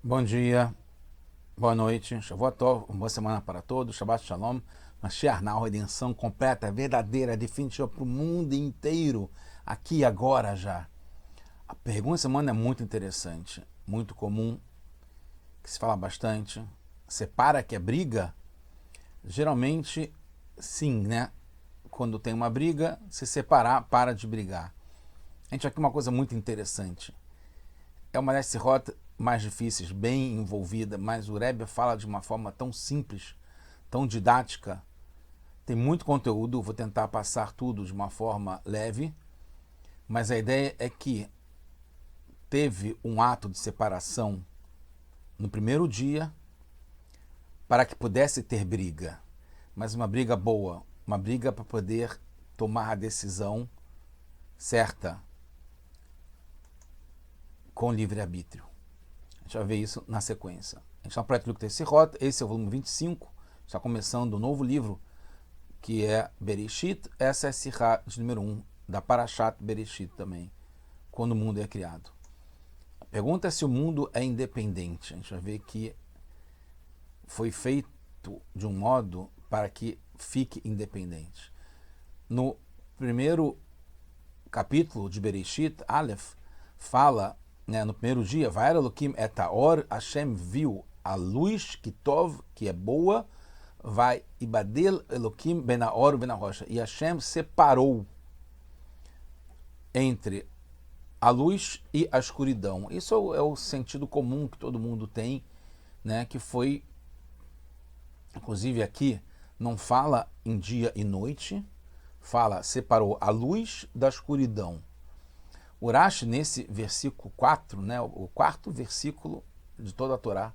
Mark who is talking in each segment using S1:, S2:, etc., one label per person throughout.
S1: Bom dia, boa noite, Shavuot Tov, uma boa semana para todos, Shabbat Shalom, Mashiach na redenção completa, verdadeira, definitiva para o mundo inteiro, aqui e agora já. A pergunta da semana é muito interessante, muito comum, que se fala bastante. Separa que é briga? Geralmente, sim, né? Quando tem uma briga, se separar, para de brigar. A gente vai aqui uma coisa muito interessante. É uma das sirot mais difíceis, bem envolvida, mas o Rebbe fala de uma forma tão simples, tão didática. Tem muito conteúdo, vou tentar passar tudo de uma forma leve, mas a ideia é que teve um ato de separação no primeiro dia para que pudesse ter briga, mas uma briga boa, uma briga para poder tomar a decisão certa, com livre-arbítrio. A gente vai ver isso na sequência. A gente está no projeto Lucas Sirot, esse é o volume 25, está começando um novo livro, que é Bereshit, essa é Sirá de número 1, da Parashat Bereshit também, quando o mundo é criado. A pergunta é se o mundo é independente. A gente vai ver que foi feito de um modo para que fique independente. No primeiro capítulo de Bereshit, Aleph, fala, né, no primeiro dia, Vaera Elohim et haor, Hashem viu a luz que tov, que é boa, vai ibadel Elohim ben haor ben rocha, e Hashem separou entre a luz e a escuridão. Isso é o sentido comum que todo mundo tem, né, que foi, inclusive aqui, não fala em dia e noite, fala, separou a luz da escuridão. Urash, nesse versículo 4, né, o quarto versículo de toda a Torá,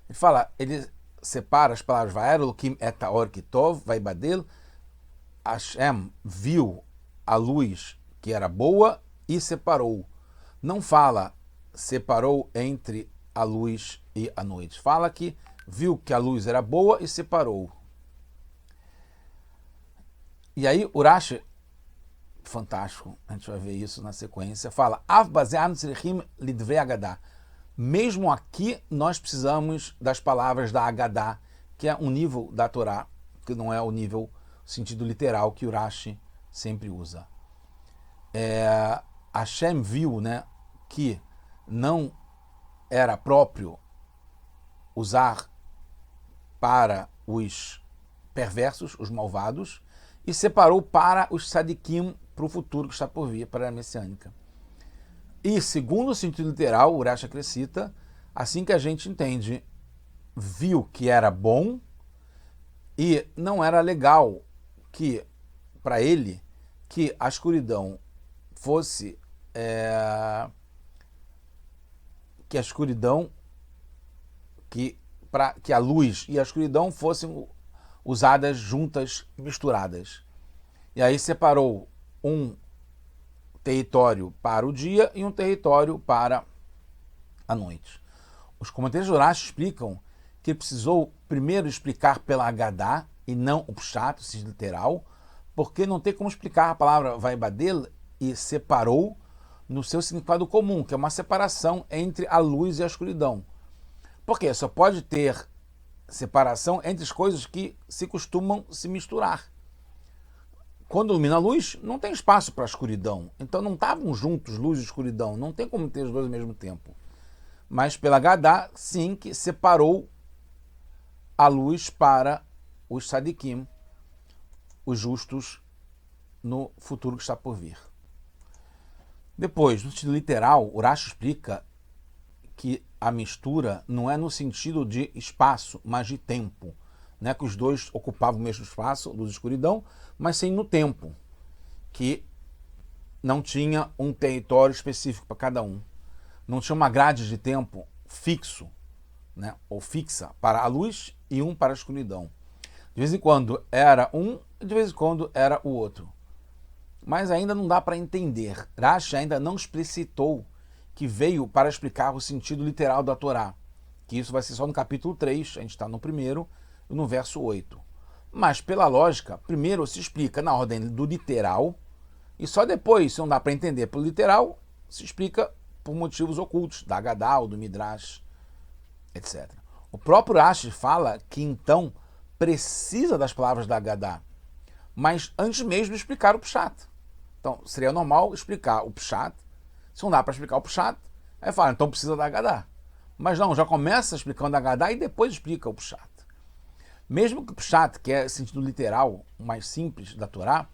S1: ele fala, ele separa as palavras Vaera Elohim et haor ki tov, vaibadel, Hashem viu a luz que era boa e separou. Não fala separou entre a luz e a noite. Fala que viu que a luz era boa e separou. E aí Urash, fantástico, a gente vai ver isso na sequência, fala, mesmo aqui nós precisamos das palavras da Agadá, que é um nível da Torá, que não é o nível, sentido literal que Urashi sempre usa. Hashem viu, né, que não era próprio usar para os perversos, os malvados, e separou para os sadikim, para o futuro que está por vir, para a messiânica. E, segundo o sentido literal, o Urash acrescenta, assim que a gente entende, viu que era bom e não era legal que, para ele, que a escuridão fosse... que a escuridão... que a luz e a escuridão fossem usadas juntas, misturadas. E aí separou um território para o dia e um território para a noite. Os comentaristas do Urash explicam que ele precisou primeiro explicar pela Agadá e não o Pshat, o sentido literal, porque não tem como explicar a palavra vaibadel e separou no seu significado comum, que é uma separação entre a luz e a escuridão. Porque só pode ter separação entre as coisas que se costumam se misturar. Quando ilumina a luz, não tem espaço para a escuridão. Então não estavam juntos luz e escuridão. Não tem como ter os dois ao mesmo tempo. Mas pela Gadá, sim, que separou a luz para os sadikim, os justos, no futuro que está por vir. Depois, no sentido literal, Urash explica que a mistura não é no sentido de espaço, mas de tempo. Não é que os dois ocupavam o mesmo espaço, luz e escuridão, mas sim no tempo, que não tinha um território específico para cada um. Não tinha uma grade de tempo fixo, né, ou fixa para a luz e um para a escuridão. De vez em quando era um e de vez em quando era o outro. Mas ainda não dá para entender. Rashi ainda não explicitou que veio para explicar o sentido literal da Torá, que isso vai ser só no capítulo 3, a gente está no primeiro, e no verso 8. Mas, pela lógica, primeiro se explica na ordem do literal, e só depois, se não dá para entender pelo literal, se explica por motivos ocultos, da Agadá ou do Midrash. etc. O próprio Rashi fala que então precisa das palavras da Agadá, mas antes mesmo de explicar o Pshat. Então seria normal explicar o Pshat. Se não dá para explicar o Pshat, aí fala, então precisa da Agadá. Mas não, já começa explicando a Agadá e depois explica o Pshat. Mesmo que o Pshat, que é sentido literal, o mais simples da Torá,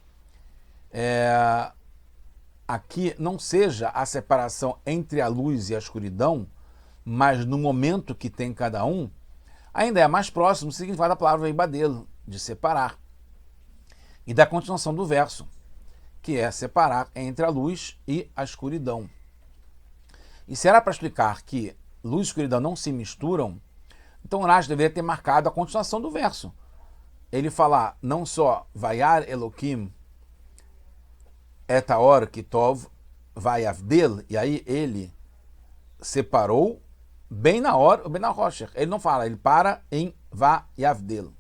S1: aqui não seja a separação entre a luz e a escuridão, mas no momento que tem cada um, ainda é mais próximo do significado da palavra ibadelo, de separar. E da continuação do verso, que é separar entre a luz e a escuridão. E se era para explicar que luz e escuridão não se misturam, então o Rashi deveria ter marcado a continuação do verso. Ele falar não só Vayar Elokim et haor kitov vayavdel, e aí ele separou bem na hora ou bem na rocha. Ele não fala, ele para em vayavdel.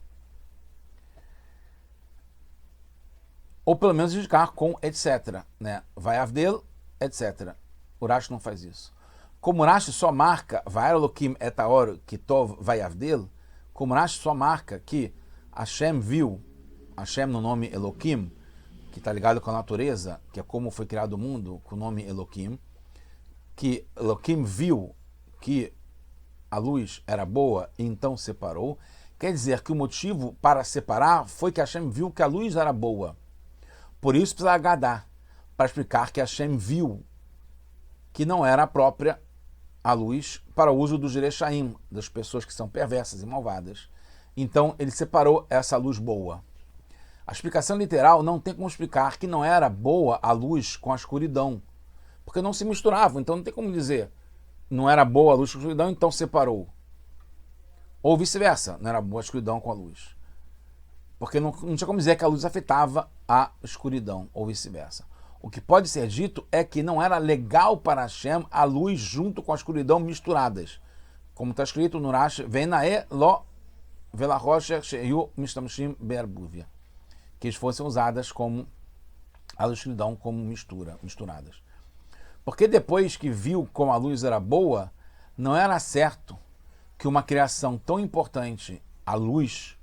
S1: Ou pelo menos indicar com etc. Né? Vayavdel, etc. O Rashi não faz isso. Como o Rashi só marca Vayar Elokim et haor kitov vayavdel, como o Rashi só marca que Hashem viu, Hashem no nome Elokim, que está ligado com a natureza, que é como foi criado o mundo, com o nome Elokim, que Elokim viu que a luz era boa e então separou, quer dizer que o motivo para separar foi que Hashem viu que a luz era boa. Por isso precisa agadar, para explicar que Hashem viu que não era própria a luz para o uso dos Jerechaim, das pessoas que são perversas e malvadas. Então ele separou essa luz boa. A explicação literal não tem como explicar que não era boa a luz com a escuridão, porque não se misturavam, então não tem como dizer não era boa a luz com a escuridão, então separou. Ou vice-versa, não era boa a escuridão com a luz. Porque não tinha como dizer que a luz afetava a escuridão, ou vice-versa. O que pode ser dito é que não era legal para Hashem a luz junto com a escuridão misturadas. Como está escrito no Rashi, Venae lo velachosher sheyu mishtamshim be'arbuvia, que eles fossem usadas como a escuridão como misturadas. Porque depois que viu como a luz era boa, não era certo que uma criação tão importante, a luz,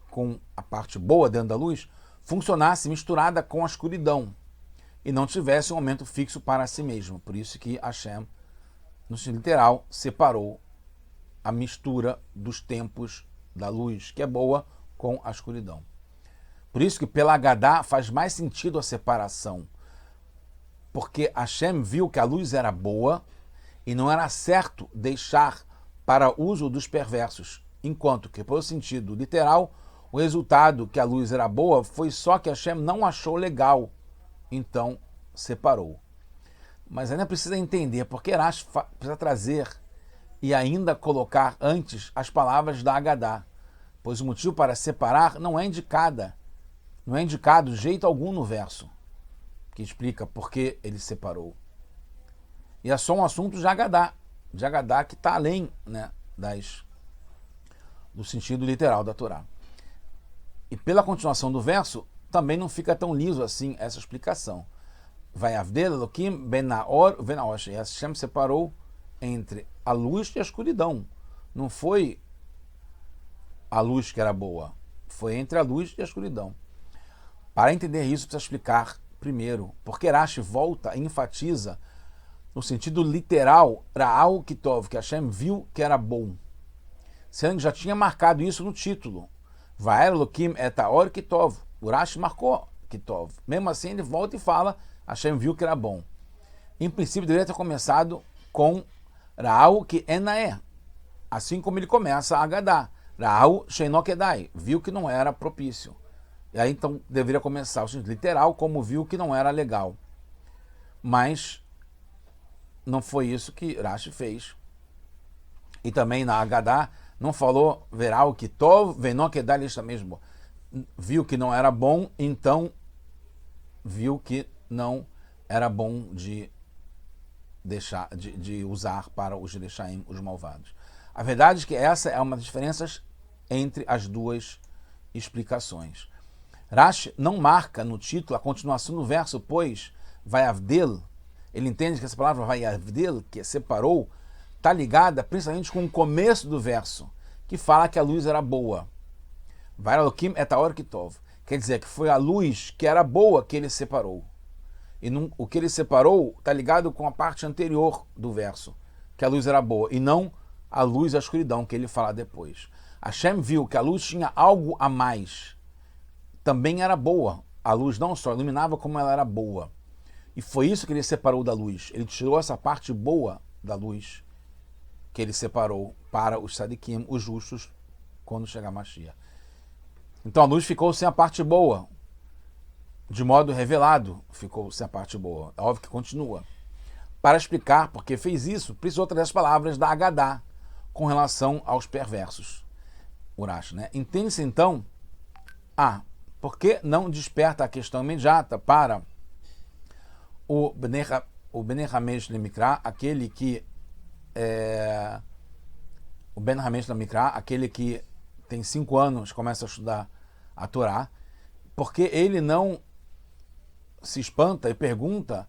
S1: com a parte boa dentro da luz, funcionasse misturada com a escuridão e não tivesse um momento fixo para si mesmo. Por isso que Hashem, no sentido literal, separou a mistura dos tempos da luz, que é boa, com a escuridão. Por isso que pela Agadá faz mais sentido a separação, porque Hashem viu que a luz era boa e não era certo deixar para uso dos perversos, enquanto que, pelo sentido literal, o resultado que a luz era boa foi só que Hashem não achou legal, então separou. Mas ainda precisa entender, porque Rashi precisa trazer e ainda colocar antes as palavras da Agadá, pois o motivo para separar não é indicado de jeito algum no verso, que explica por que ele separou. E é só um assunto de Agadá que está além, né, do sentido literal da Torá. E pela continuação do verso, também não fica tão liso assim essa explicação. Vayavdel Elokim ben haor ben haosh. Hashem separou entre a luz e a escuridão. Não foi a luz que era boa, foi entre a luz e a escuridão. Para entender isso, precisa explicar primeiro, porque Rashi volta e enfatiza no sentido literal, Ra'au Kitov, que Hashem viu que era bom. Sendo que já tinha marcado isso no título. Vayar Elokim et haor Kitov. O Rashi marcou Kitov. Mesmo assim, ele volta e fala, Hashem viu que era bom. Em princípio, deveria ter começado com Ra'au que enaé. Assim como ele começa a Agadá. Ra'au sheino kedai. Viu que não era propício. E aí, então, deveria começar o sentido literal, como viu que não era legal. Mas não foi isso que Rashi fez. E também na Agadá não falou Verau Kitov, Veino Kedai lista mesmo. Viu que não era bom, então viu que não era bom de deixar, de usar para os Jerechaim, os malvados. A verdade é que essa é uma das diferenças entre as duas explicações. Rashi não marca no título a continuação do verso, pois Vayavdel, ele entende que essa palavra Vayavdel, que separou, está ligada principalmente com o começo do verso, que fala que a luz era boa. Vayera Elokim et haor ki tov. Quer dizer que foi a luz que era boa que ele separou. E o que ele separou está ligado com a parte anterior do verso, que a luz era boa, e não a luz e a escuridão, que ele fala depois. Hashem viu que a luz tinha algo a mais. Também era boa. A luz não só iluminava, como ela era boa. E foi isso que ele separou da luz. Ele tirou essa parte boa da luz, que ele separou para os Sadikim, os justos, quando chegar Mashiach. Então a luz ficou sem a parte boa. De modo revelado, ficou sem a parte boa. É óbvio que continua. Para explicar porque fez isso, precisou trazer as palavras da Agadá com relação aos perversos. Urash, né? Entende-se então, por que não desperta a questão imediata para o Ben Hamesh Lemikra, aquele que o Ben Hamesh Lemikra, aquele que tem 5 anos, começa a estudar a Torá, porque ele não se espanta e pergunta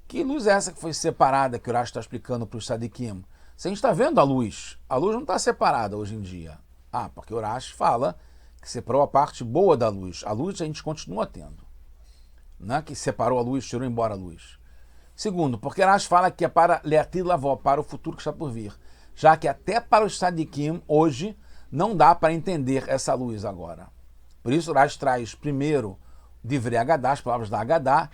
S1: que luz é essa que foi separada, que o Urash está explicando para os Sadikim. Se a gente está vendo a luz não está separada hoje em dia. Porque o Urash fala que separou a parte boa da luz. A luz a gente continua tendo. Não é que separou a luz, tirou embora a luz. Segundo, porque o Urash fala que é para Leatir Lavó, para o futuro que está por vir. Já que até para os Sadikim, hoje, não dá para entender essa luz agora. Por isso o Urash traz primeiro Divrei Agadá, as palavras da Agadá,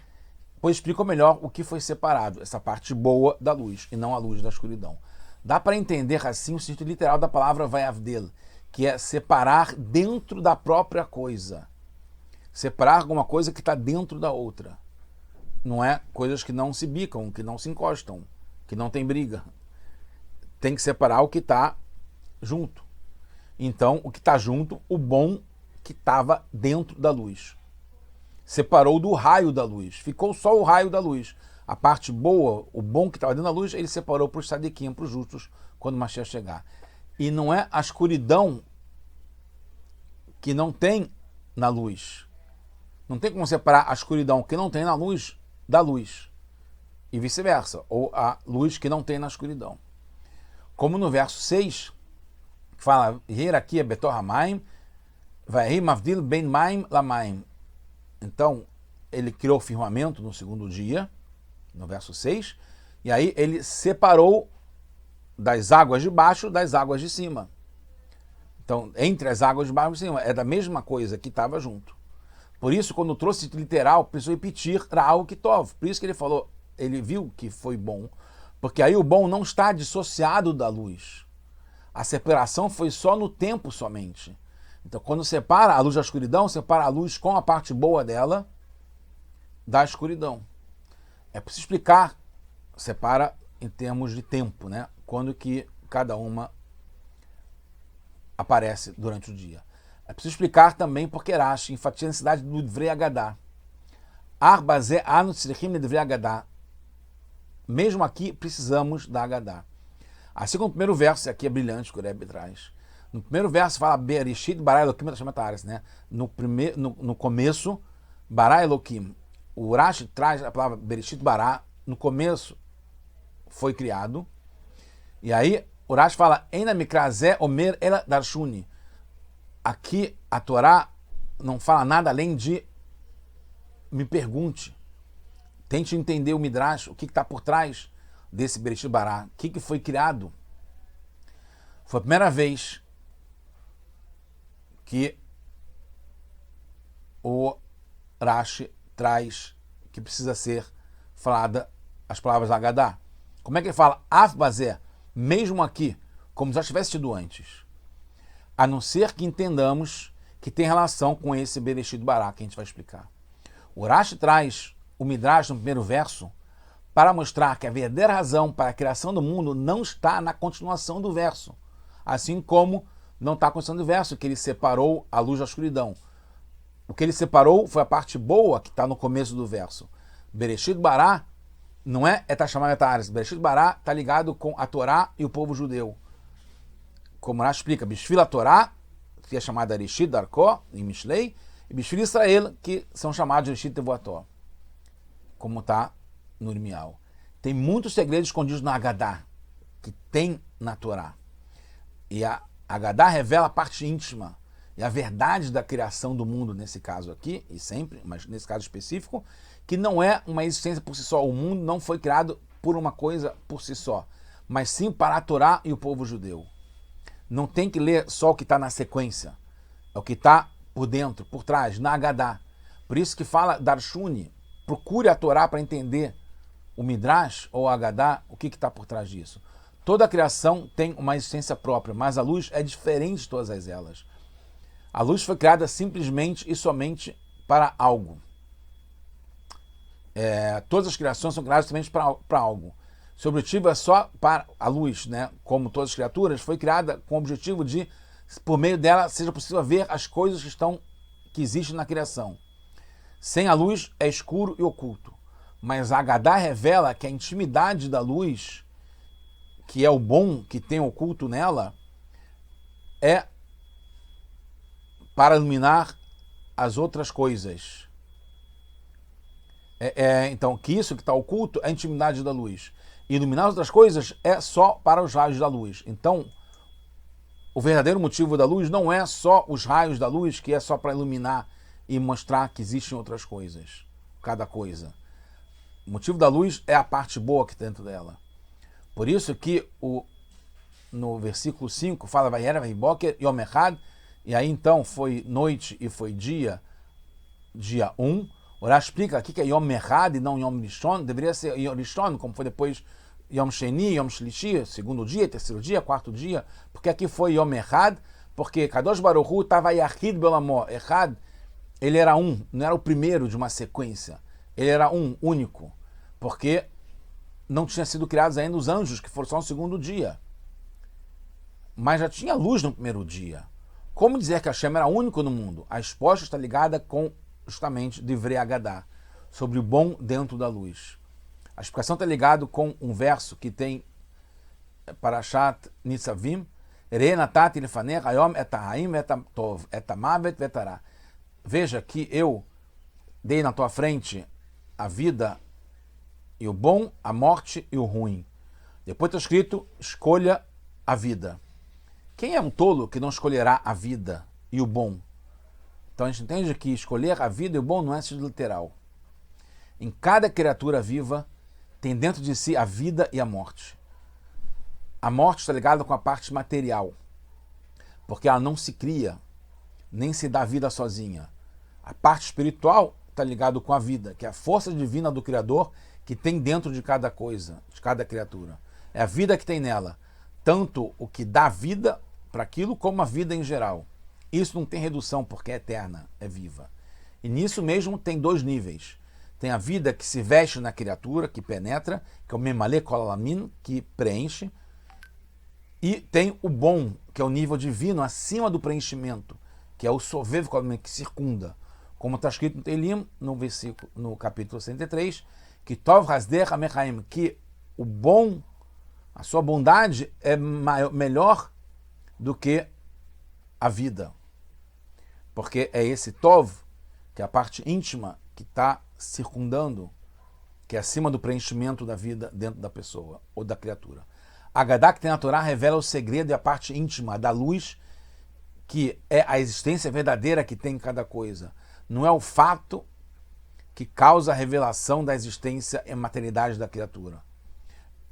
S1: pois explica melhor o que foi separado, essa parte boa da luz, e não a luz da escuridão. Dá para entender assim o sentido literal da palavra Vayavdel, que é separar dentro da própria coisa. Separar alguma coisa que está dentro da outra. Não é coisas que não se bicam, que não se encostam, que não tem briga. Tem que separar o que está junto. Então, o que está junto, o bom que estava dentro da luz. Separou do raio da luz. Ficou só o raio da luz. A parte boa, o bom que estava dentro da luz, ele separou para os sadiquim, para os justos, quando o Mashiach chegar. E não é a escuridão que não tem na luz. Não tem como separar a escuridão que não tem na luz da luz. E vice-versa. Ou a luz que não tem na escuridão. Como no verso 6, que fala, Hierarquia Betor Hamaim, Vai Mavdil Ben Maim Lamaim. Então, ele criou o firmamento no segundo dia, no verso 6, e aí ele separou das águas de baixo das águas de cima. Então, entre as águas de baixo e de cima, é da mesma coisa que estava junto. Por isso, quando trouxe literal, precisou repetir Ra'al Kitov. Por isso que ele falou, ele viu que foi bom, porque aí o bom não está dissociado da luz. A separação foi só no tempo somente. Então, quando separa a luz da escuridão, separa a luz com a parte boa dela da escuridão. É preciso explicar, separa em termos de tempo, né? Quando que cada uma aparece durante o dia. É preciso explicar também porque Rashi enfatiza a necessidade do Divrei Agadá. Arbazé anu tzrichim Divrei Agadá. Mesmo aqui, precisamos da Agadá. Assim como o primeiro verso, aqui é brilhante, que o Rebbe traz. No primeiro verso fala Bereshit bara Elokim Hashem Tares, né? No começo, bara Elokim. O Rashi traz a palavra Bereshit bara, no começo foi criado. E aí o Rashi fala Eina mikrazé omer ela darshuni. Aqui a Torá não fala nada além de me pergunte. Tente entender o Midrash, o que está por trás desse Bereshit bara. O que foi criado? Foi a primeira vez que o Rashi traz que precisa ser falada as palavras Agadá. Como é que ele fala? Afbazé, mesmo aqui, como já tivesse tido antes. A não ser que entendamos que tem relação com esse Bereshit bara que a gente vai explicar. O Rashi traz o Midrash no primeiro verso para mostrar que a verdadeira razão para a criação do mundo não está na continuação do verso. Assim como não está acontecendo o verso, que ele separou a luz da escuridão. O que ele separou foi a parte boa que está no começo do verso. Bereshit bara não é Etashamaim Etares. Bereshit bara está ligado com a Torá e o povo judeu. Como Rashi explica, Bishvil a Torá, que é chamada Reshit Darko, em Mishlei, e Bishvil Israel, que são chamados de Reshit Tevuató, como está no Irmial. Tem muitos segredos escondidos na Agadá. que tem na Torá. E a Agadá revela a parte íntima e a verdade da criação do mundo, nesse caso aqui, e sempre, mas nesse caso específico, que não é uma existência por si só. O mundo não foi criado por uma coisa por si só, mas sim para a Torá e o povo judeu. Não tem que ler só o que está na sequência, é o que está por dentro, por trás, na Agadá. Por isso que fala Darshuni, procure a Torá para entender o Midrash ou a Agadá, o que está por trás disso. Toda a criação tem uma existência própria, mas a luz é diferente de todas elas. A luz foi criada simplesmente e somente para algo. Todas as criações são criadas somente para algo. Seu objetivo é só para a luz, né? Como todas as criaturas, foi criada com o objetivo de, por meio dela, seja possível ver as coisas que existem na criação. Sem a luz é escuro e oculto. Mas a Agadá revela que a intimidade da luz, que é o bom que tem oculto nela, é para iluminar as outras coisas. Então, que isso que está oculto é a intimidade da luz. E iluminar as outras coisas é só para os raios da luz. Então, o verdadeiro motivo da luz não é só os raios da luz, que é só para iluminar e mostrar que existem outras coisas, cada coisa. O motivo da luz é a parte boa que tem dentro dela. Por isso que no versículo 5 fala Vayera Vayboker Yom Echad, e aí então foi noite e foi dia 1. Ora explica aqui que é Yom Echad e não Yom Rishon, deveria ser Yom Rishon, como foi depois Yom Sheni, Yom Shlishi, segundo dia, terceiro dia, quarto dia, porque aqui foi Yom Echad, porque Kadosh Baruch Hu estava Yachid Belamó, Echad, ele era um, não era o primeiro de uma sequência, ele era um, único, porque não tinha sido criados ainda os anjos, que foram só no segundo dia. Mas já tinha luz no primeiro dia. Como dizer que Hashem era único no mundo? A resposta está ligada com, justamente, Divrei Agadá, sobre o bom dentro da luz. A explicação está ligada com um verso que tem Parashat Nitzavim, Re natati lefanech hayom et haim et tov, et hamavet vet hará. Veja que eu dei na tua frente a vida e o bom, a morte e o ruim. Depois está escrito, escolha a vida. Quem é um tolo que não escolherá a vida e o bom? Então a gente entende que escolher a vida e o bom não é sentido literal. Em cada criatura viva tem dentro de si a vida e a morte. A morte está ligada com a parte material, porque ela não se cria, nem se dá vida sozinha. A parte espiritual está ligada com a vida, que é a força divina do Criador que tem dentro de cada coisa, de cada criatura. É a vida que tem nela, tanto o que dá vida para aquilo, como a vida em geral. Isso não tem redução, porque é eterna, é viva. E nisso mesmo tem dois níveis. Tem a vida que se veste na criatura, que penetra, que é o Memale Kolalamin, que preenche. E tem o bom, que é o nível divino acima do preenchimento, que é o Sovev Kolalamin, que circunda. Como está escrito no Teilim, no capítulo 63, que Tov Hasder HaMechaim, que o bom, a sua bondade é melhor do que a vida. Porque é esse Tov, que é a parte íntima, que está circundando, que é acima do preenchimento da vida dentro da pessoa ou da criatura. A Agadá que tem na Torá revela o segredo e a parte íntima da luz, que é a existência verdadeira que tem em cada coisa. Não é o fato que causa a revelação da existência e maternidade da criatura.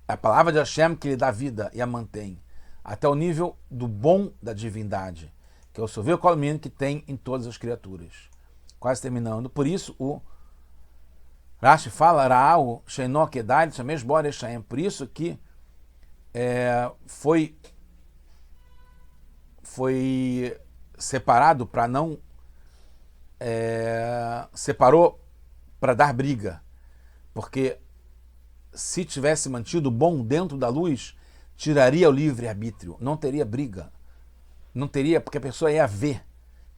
S1: É a palavra de Hashem que lhe dá vida e a mantém, até o nível do bom da divindade, que é o Sovev Kolalamin que tem em todas as criaturas. Quase terminando. Por isso, o Rashi fala, Ra'au Sheino Kedai Shamesh Bo Reshaim. Por isso que foi separado para não... separou para dar briga. Porque se tivesse mantido o bom dentro da luz, tiraria o livre-arbítrio. Não teria briga. Não teria, porque a pessoa ia ver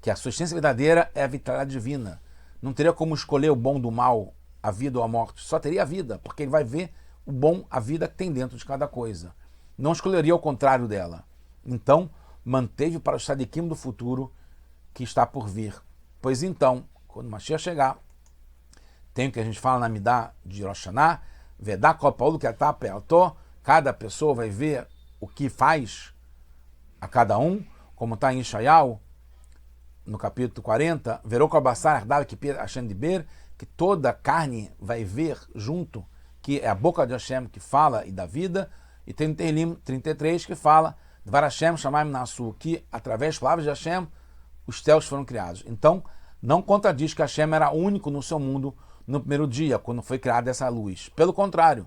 S1: que a sua essência verdadeira é a vitalidade divina. Não teria como escolher o bom do mal, a vida ou a morte. Só teria a vida, porque ele vai ver o bom, a vida que tem dentro de cada coisa. Não escolheria o contrário dela. Então, manteve para o Sadikim do futuro que está por vir. Pois então, quando o Mashiach chegar, tem o que a gente fala na Midá de Rosh Hashanah, Vedá Kol Paulo que atá pe'alto, cada pessoa vai ver o que faz a cada um, como está em Ishaial, no capítulo 40, verou com a Bassar Ardav que Hashem de Ber, que toda carne vai ver junto, que é a boca de Hashem que fala e dá vida, e tem no Tehillim 33 que fala, Dvar Hashem Shamayim Nasu, que através das palavras de Hashem os céus foram criados. Então, não contradiz que Hashem era único no seu mundo no primeiro dia, quando foi criada essa luz. Pelo contrário,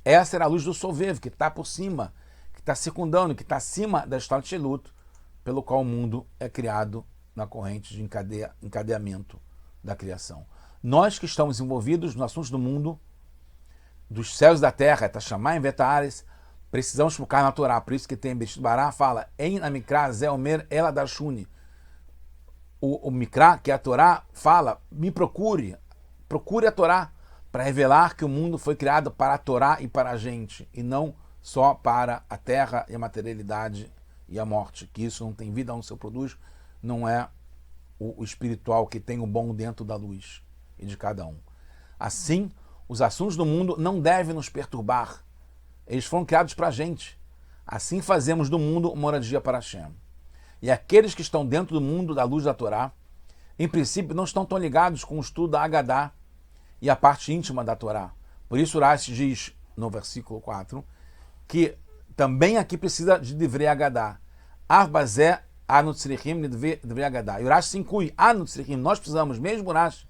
S1: essa era a luz do Sovev, que está por cima, que está circundando, que está acima da história de Shelut, pelo qual o mundo é criado na corrente de encadeamento da criação. Nós que estamos envolvidos nos assuntos do mundo, dos céus e da terra, Tashamayim Vetares, precisamos focar na Torá. Por isso que tem Bereshit Bará, fala Ein Amikra Zé Omer Ela Darshuni. O Mikra, que é a Torá, fala, me procure a Torá, para revelar que o mundo foi criado para a Torá e para a gente, e não só para a terra e a materialidade e a morte, que isso não tem vida onde se produz, não é o espiritual que tem o bom dentro da luz e de cada um. Assim, os assuntos do mundo não devem nos perturbar. Eles foram criados para a gente. Assim fazemos do mundo uma moradia para Hashem. E aqueles que estão dentro do mundo da luz da Torá, em princípio não estão tão ligados com o estudo da Agadá e a parte íntima da Torá. Por isso Urash diz, no versículo 4, que também aqui precisa de Divrei Agadá. Arbazé anutzrichim Divrei Agadá. E Urash se inclui, anutzrichim, nós precisamos, mesmo Urash,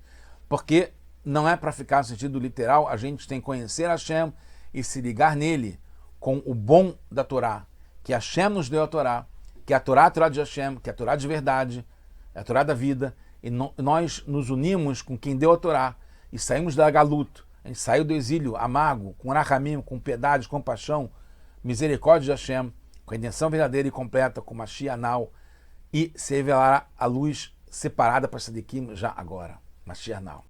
S1: porque não é para ficar no sentido literal, a gente tem que conhecer Hashem e se ligar nele com o bom da Torá, que Hashem nos deu a Torá, que a Torá é a Torá de Hashem, que é a Torá de verdade, é a Torá da vida, e nós nos unimos com quem deu a Torá e saímos da Galut, a gente saiu do exílio amargo, com Rahamim, com piedade, compaixão, misericórdia de Hashem, com a intenção verdadeira e completa, com Mashiach Anal, e se revelará a luz separada para Sadikim já agora, Mashiach Anal.